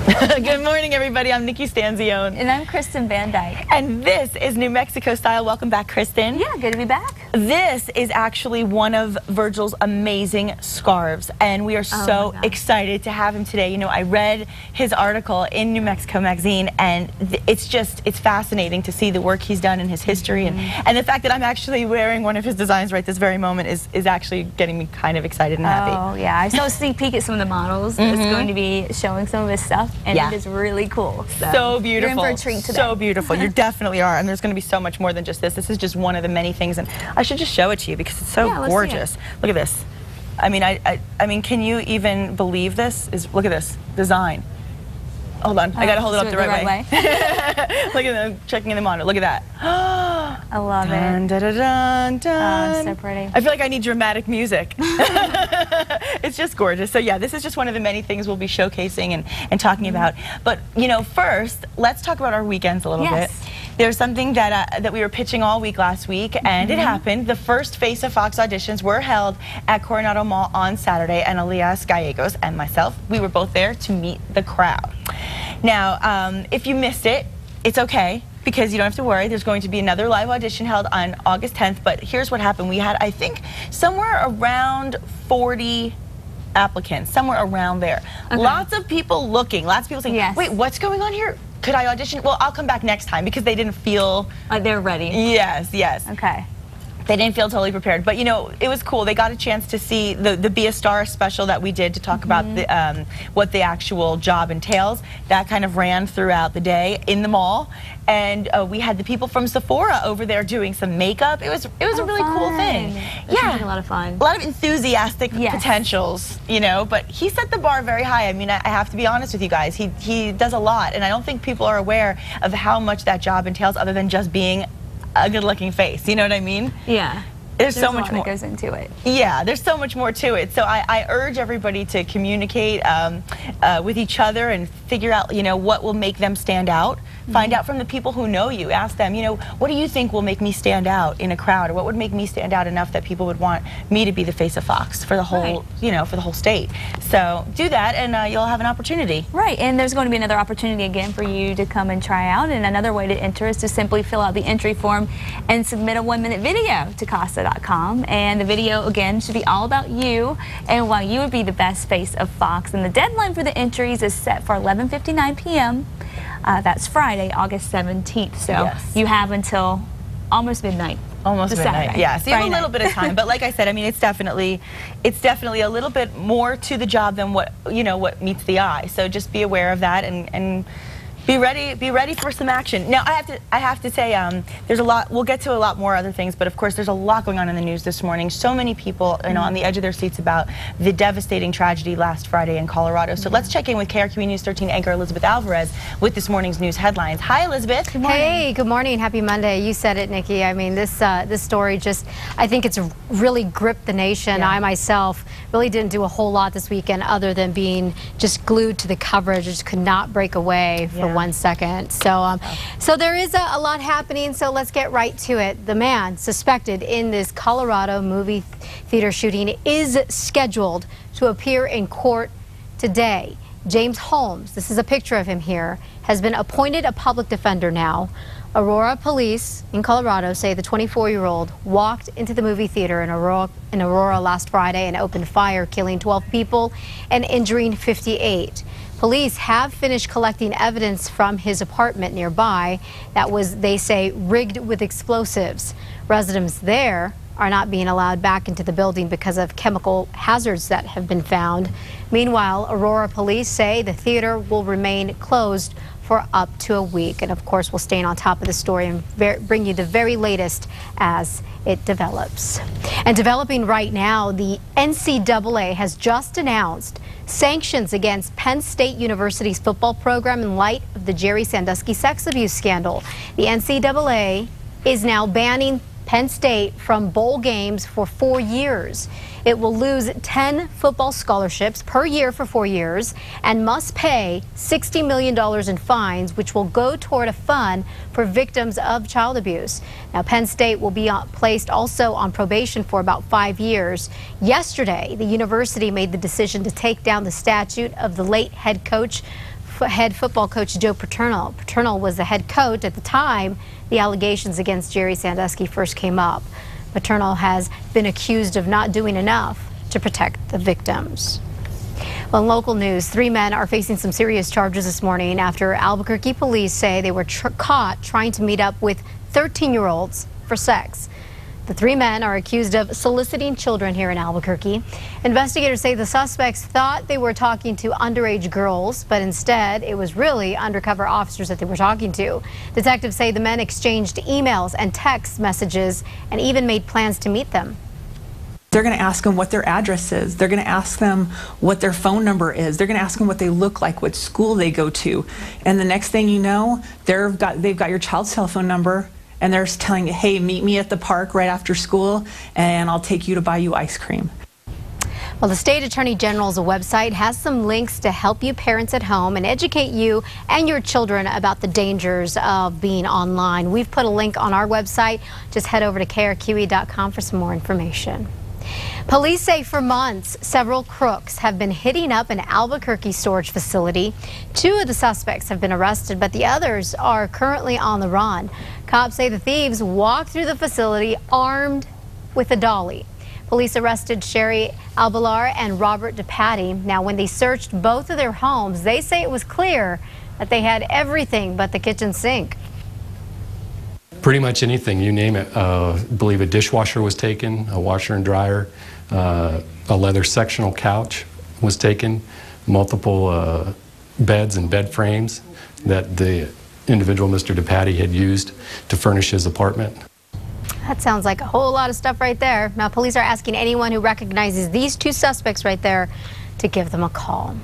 Good morning, everybody. I'm Nikki Stanzione. And I'm Kristen Van Dyke. And this is New Mexico Style. Welcome back, Kristen. Yeah, good to be back. This is actually one of Virgil's amazing scarves, and we are so excited to have him today. You know, I read his article in New Mexico Magazine, and it's fascinating to see the work he's done in his history, and the fact that I'm actually wearing one of his designs right this very moment is actually getting me kind of excited and happy. Oh, yeah. I saw a sneak peek at some of the models. It's going to be showing some of his stuff. And it is really cool. So beautiful. You're in for a treat today. So beautiful. You definitely are. And there's going to be so much more than just this. This is just one of the many things. And I should just show it to you because it's so gorgeous. Look at this. I mean, I mean, can you even believe this? Look at this design. Hold on. I got to hold it up the right way. Look at them checking in the monitor. Look at that. I love it. Dun, dun, dun, dun. Oh, so pretty. I feel like I need dramatic music. It's just gorgeous. So yeah, this is just one of the many things we'll be showcasing and talking about. But you know, first, let's talk about our weekends a little bit. There's something that we were pitching all week last week, and it happened. The first Face of Fox auditions were held at Coronado Mall on Saturday, and Elias Gallegos and myself, we were both there to meet the crowd. Now, if you missed it, it's okay, because you don't have to worry. There's going to be another live audition held on August 10th, but here's what happened. We had, I think, somewhere around 40 applicants, somewhere around there. Lots of people looking, lots of people saying, wait, what's going on here? Could I audition? Well, I'll come back next time, because they didn't feel... they're ready. Yes, yes. Okay. They didn't feel totally prepared, but you know, it was cool. They got a chance to see the Be a Star special that we did to talk about what the actual job entails. That kind of ran throughout the day in the mall, and we had the people from Sephora over there doing some makeup. It was a really cool thing. Like a lot of fun. A lot of enthusiastic potentials, you know. But he set the bar very high. I mean, I have to be honest with you guys. He does a lot, and I don't think people are aware of how much that job entails, other than just being a good-looking face. You know what I mean? Yeah. There's so much more that goes into it. Yeah, there's so much more to it. So I urge everybody to communicate with each other and figure out, you know, what will make them stand out. Find out from the people who know you. Ask them, you know, what do you think will make me stand out in a crowd, or what would make me stand out enough that people would want me to be the face of Fox for the whole, you know, for the whole state. So do that, and you'll have an opportunity. Right, and there's going to be another opportunity again for you to come and try out. And another way to enter is to simply fill out the entry form and submit a 1-minute video to Casa.com. And the video, again, should be all about you and why you would be the best face of Fox. And the deadline for the entries is set for 11:59 p.m. That's Friday, August 17th. So you have until almost midnight. Almost midnight. Yeah, so you have a little bit of time, but like I said, I mean, it's definitely a little bit more to the job than what meets the eye. So just be aware of that and be ready for some action. Now, I have to say, there's a lot. We'll get to a lot more other things, but of course, there's a lot going on in the news this morning. So many people, you know, on the edge of their seats about the devastating tragedy last Friday in Colorado. So let's check in with KRQE News 13 anchor Elizabeth Alvarez with this morning's news headlines. Hi, Elizabeth. Good morning. Hey, good morning. Happy Monday. You said it, Nikki. I mean, this story just, I think it's really gripped the nation. I myself really didn't do a whole lot this weekend other than being just glued to the coverage. I just could not break away for 1 second. So so there is a lot happening, so let's get right to it. The man suspected in this Colorado movie theater shooting is scheduled to appear in court today. James Holmes, this is a picture of him here, has been appointed a public defender now. Aurora police in Colorado say the 24-year-old walked into the movie theater in Aurora last Friday and opened fire, killing 12 people and injuring 58. Police have finished collecting evidence from his apartment nearby that was, they say, rigged with explosives. Residents there are not being allowed back into the building because of chemical hazards that have been found. Meanwhile, Aurora police say the theater will remain closed for up to a week. And of course, we'll stay on top of the story and bring you the very latest as it develops. And developing right now, the NCAA has just announced sanctions against Penn State University's football program in light of the Jerry Sandusky sex abuse scandal. The NCAA is now banning Penn State from bowl games for 4 years. It will lose 10 football scholarships per year for 4 years and must pay $60 million in fines, which will go toward a fund for victims of child abuse. Now, Penn State will be placed also on probation for about 5 years. Yesterday, the university made the decision to take down the statute of the late head coach head football coach Joe Paterno. Paterno was the head coach at the time the allegations against Jerry Sandusky first came up. Paterno has been accused of not doing enough to protect the victims. Well, in local news, 3 men are facing some serious charges this morning after Albuquerque police say they were caught trying to meet up with 13-year-olds for sex. The 3 men are accused of soliciting children here in Albuquerque. Investigators say the suspects thought they were talking to underage girls, but instead it was really undercover officers that they were talking to. Detectives say the men exchanged emails and text messages and even made plans to meet them. They're going to ask them what their address is. They're going to ask them what their phone number is. They're going to ask them what they look like, what school they go to. And the next thing you know, they've got your child's telephone number, and they're telling you, hey, meet me at the park right after school, and I'll take you to buy you ice cream. Well, the State Attorney General's website has some links to help you parents at home and educate you and your children about the dangers of being online. We've put a link on our website. Just head over to KRQE.com for some more information. Police say for months, several crooks have been hitting up an Albuquerque storage facility. 2 of the suspects have been arrested, but the others are currently on the run. Cops say the thieves walked through the facility armed with a dolly. Police arrested Sherry Albalar and Robert DePatty. Now, when they searched both of their homes, they say it was clear that they had everything but the kitchen sink. Pretty much anything, you name it. I believe a dishwasher was taken, a washer and dryer, a leather sectional couch was taken, multiple beds and bed frames that the individual, Mr. DePatty, had used to furnish his apartment. That sounds like a whole lot of stuff right there. Now, police are asking anyone who recognizes these 2 suspects right there to give them a call.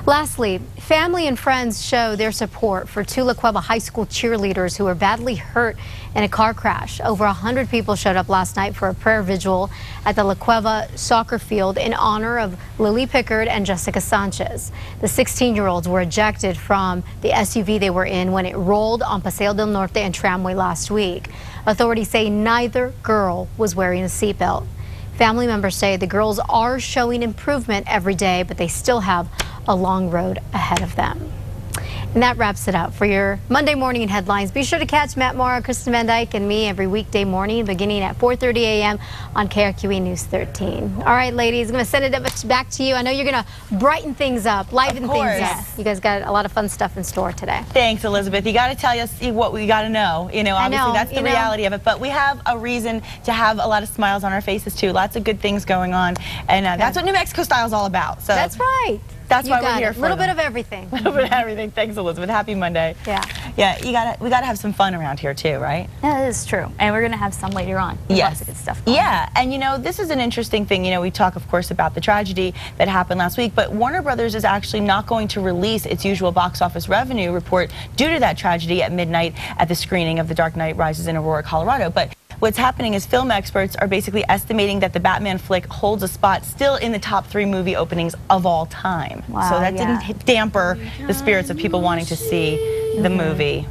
Lastly, family and friends show their support for 2 La Cueva High School cheerleaders who were badly hurt in a car crash. Over 100 people showed up last night for a prayer vigil at the La Cueva soccer field in honor of Lily Pickard and Jessica Sanchez. The 16-year-olds were ejected from the SUV they were in when it rolled on Paseo del Norte and Tramway last week. Authorities say neither girl was wearing a seatbelt. Family members say the girls are showing improvement every day, but they still have a long road ahead of them. And that wraps it up for your Monday morning headlines. Be sure to catch Matt Morrow, Kristen Van Dyke, and me every weekday morning beginning at 4:30 a.m. on KRQE News 13. All right, ladies, I'm going to send it back to you. I know you're going to brighten things up, liven things up. You guys got a lot of fun stuff in store today. Thanks, Elizabeth. You got to tell us what we got to know. You know, obviously that's the reality of it. But we have a reason to have a lot of smiles on our faces, too. Lots of good things going on. And that's what New Mexico style is all about. So that's right. That's why we're here for a little bit of everything. A little bit of everything. Thanks, Elizabeth. Happy Monday. Yeah. Yeah, we gotta have some fun around here too, right? That is true. And we're gonna have some later on. Yes. Lots of good stuff going on. Yeah, and you know, this is an interesting thing. You know, we talk, of course, about the tragedy that happened last week, but Warner Brothers is actually not going to release its usual box office revenue report due to that tragedy at midnight at the screening of The Dark Knight Rises in Aurora, Colorado. But what's happening is film experts are basically estimating that the Batman flick holds a spot still in the top 3 movie openings of all time. Wow, so that didn't damper the spirits of people wanting to see the movie.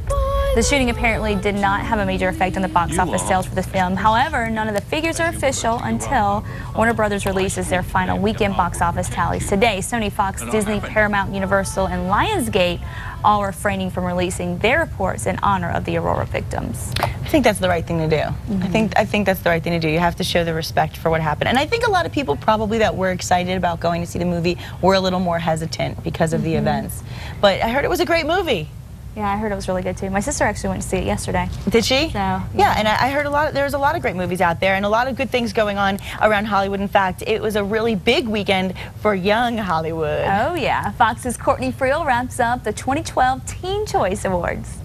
The shooting apparently did not have a major effect on the box office sales for the film. However, none of the figures are official until Warner Brothers releases their final weekend box office tallies today. Sony, Fox, Disney, Paramount, Universal, and Lionsgate all refraining from releasing their reports in honor of the Aurora victims. I think that's the right thing to do. I think that's the right thing to do. You have to show the respect for what happened. And I think a lot of people probably that were excited about going to see the movie were a little more hesitant because of the events. But I heard it was a great movie. Yeah, I heard it was really good too. My sister actually went to see it yesterday. Did she? So, yeah, and I heard there's a lot of great movies out there and a lot of good things going on around Hollywood. In fact, it was a really big weekend for young Hollywood. Oh yeah, Fox's Courtney Friel wraps up the 2012 Teen Choice Awards.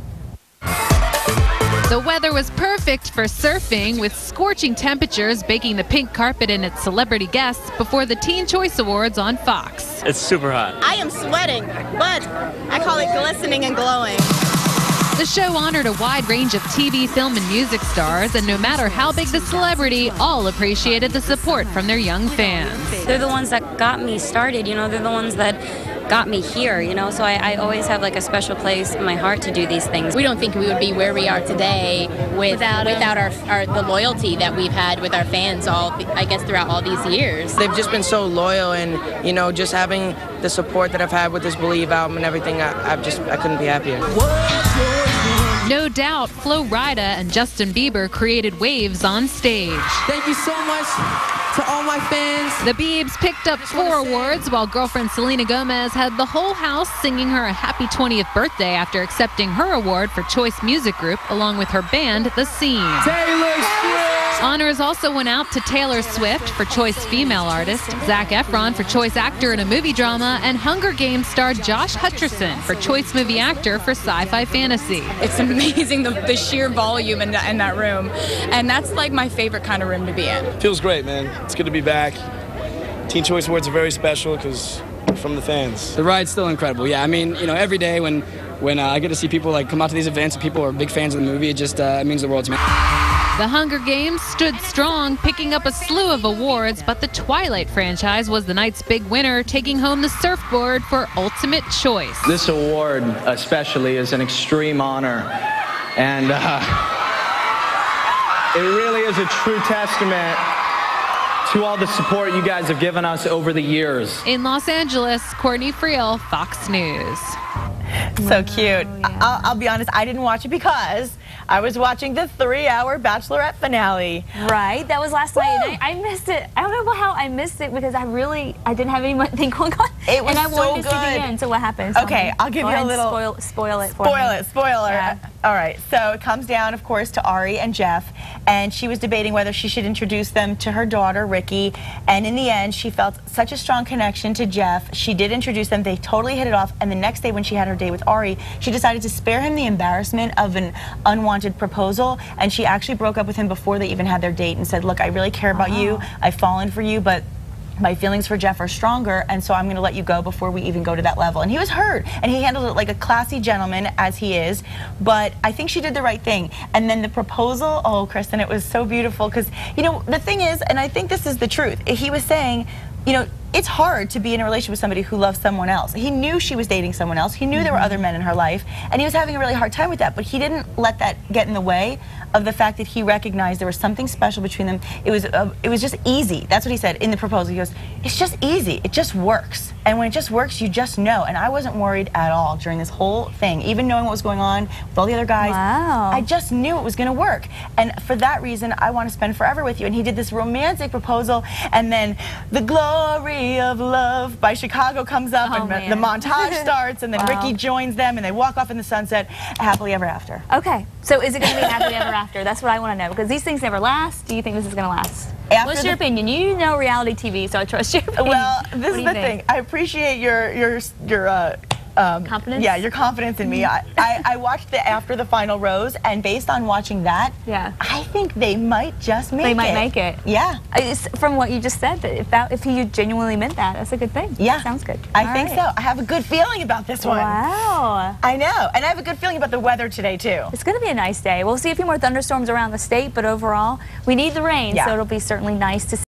The weather was perfect for surfing, with scorching temperatures baking the pink carpet and its celebrity guests before the Teen Choice Awards on Fox. It's super hot. I am sweating, but I call it glistening and glowing. The show honored a wide range of TV, film, and music stars, and no matter how big the celebrity, all appreciated the support from their young fans. They're the ones that got me started, you know, they're the ones that got me here, you know, so I always have like a special place in my heart to do these things. We don't think we would be where we are today without the loyalty that we've had with our fans I guess throughout all these years. They've just been so loyal, and you know, just having the support that I've had with this Believe album and everything, I couldn't be happier. No doubt, Flo Rida and Justin Bieber created waves on stage. Thank you so much to all my fans. The Biebs picked up 4 awards, while girlfriend Selena Gomez had the whole house singing her a happy 20th birthday after accepting her award for Choice Music Group, along with her band, The Scene. Taylor Swift. Honors also went out to Taylor Swift for Choice Female Artist, Zac Efron for Choice Actor in a Movie Drama, and Hunger Games star Josh Hutcherson for Choice Movie Actor for Sci-Fi Fantasy. It's amazing, the sheer volume in that room, and that's like my favorite kind of room to be in. Feels great, man. It's good to be back. Teen Choice Awards are very special because from the fans. The ride's still incredible. Yeah, I mean, you know, every day when I get to see people like come out to these events and people are big fans of the movie, it just it means the world to me. The Hunger Games stood strong, picking up a slew of awards, but the Twilight franchise was the night's big winner, taking home the surfboard for Ultimate Choice. This award especially is an extreme honor, and it really is a true testament to all the support you guys have given us over the years. In Los Angeles, Courtney Friel, Fox News. So cute. I'll be honest, I didn't watch it because I was watching the 3-hour Bachelorette finale. Right, that was last night, and I missed it. I don't know how I missed it because I didn't have anything going on. It was and I so wanted to good. see the end. So what happens? Okay, I'll give you a little spoil it for me. Spoiler. Yeah. All right, so it comes down, of course, to Ari and Jeff, and she was debating whether she should introduce them to her daughter, Ricky, and in the end, she felt such a strong connection to Jeff. She did introduce them. They totally hit it off, and the next day when she had her date with Ari, she decided to spare him the embarrassment of an unwanted proposal, and she actually broke up with him before they even had their date and said, look, I really care about you. I've fallen for you, but my feelings for Jeff are stronger, and so I'm going to let you go before we even go to that level. And he was hurt, and he handled it like a classy gentleman, as he is, but I think she did the right thing. And then the proposal, oh, Kristen, it was so beautiful, because, you know, the thing is, and I think this is the truth, he was saying, you know, it's hard to be in a relationship with somebody who loves someone else. He knew she was dating someone else. He knew there were other men in her life, and he was having a really hard time with that, but he didn't let that get in the way of the fact that he recognized there was something special between them. It was just easy. That's what he said in the proposal. He goes, it's just easy. It just works. And when it just works, you just know. And I wasn't worried at all during this whole thing, even knowing what was going on with all the other guys. Wow. I just knew it was going to work. And for that reason, I want to spend forever with you. And he did this romantic proposal, and then The Glory of Love by Chicago comes up, and the montage starts, and then Ricky joins them, and they walk off in the sunset, happily ever after. Okay, so is it going to be happily ever after? That's what I want to know, because these things never last. Do you think this is going to last? What's your opinion? You know reality TV, so I trust your opinion. Well, this is the thing. I appreciate your confidence? Yeah, your confidence in me. I watched the After the Final Rose, and based on watching that, I think they might just make it. They might make it. Yeah. From what you just said, if you genuinely meant that, that's a good thing. Yeah. Sounds good. I think so. I have a good feeling about this one. Wow. I know. And I have a good feeling about the weather today, too. It's going to be a nice day. We'll see a few more thunderstorms around the state, but overall, we need the rain, so it'll be certainly nice to see.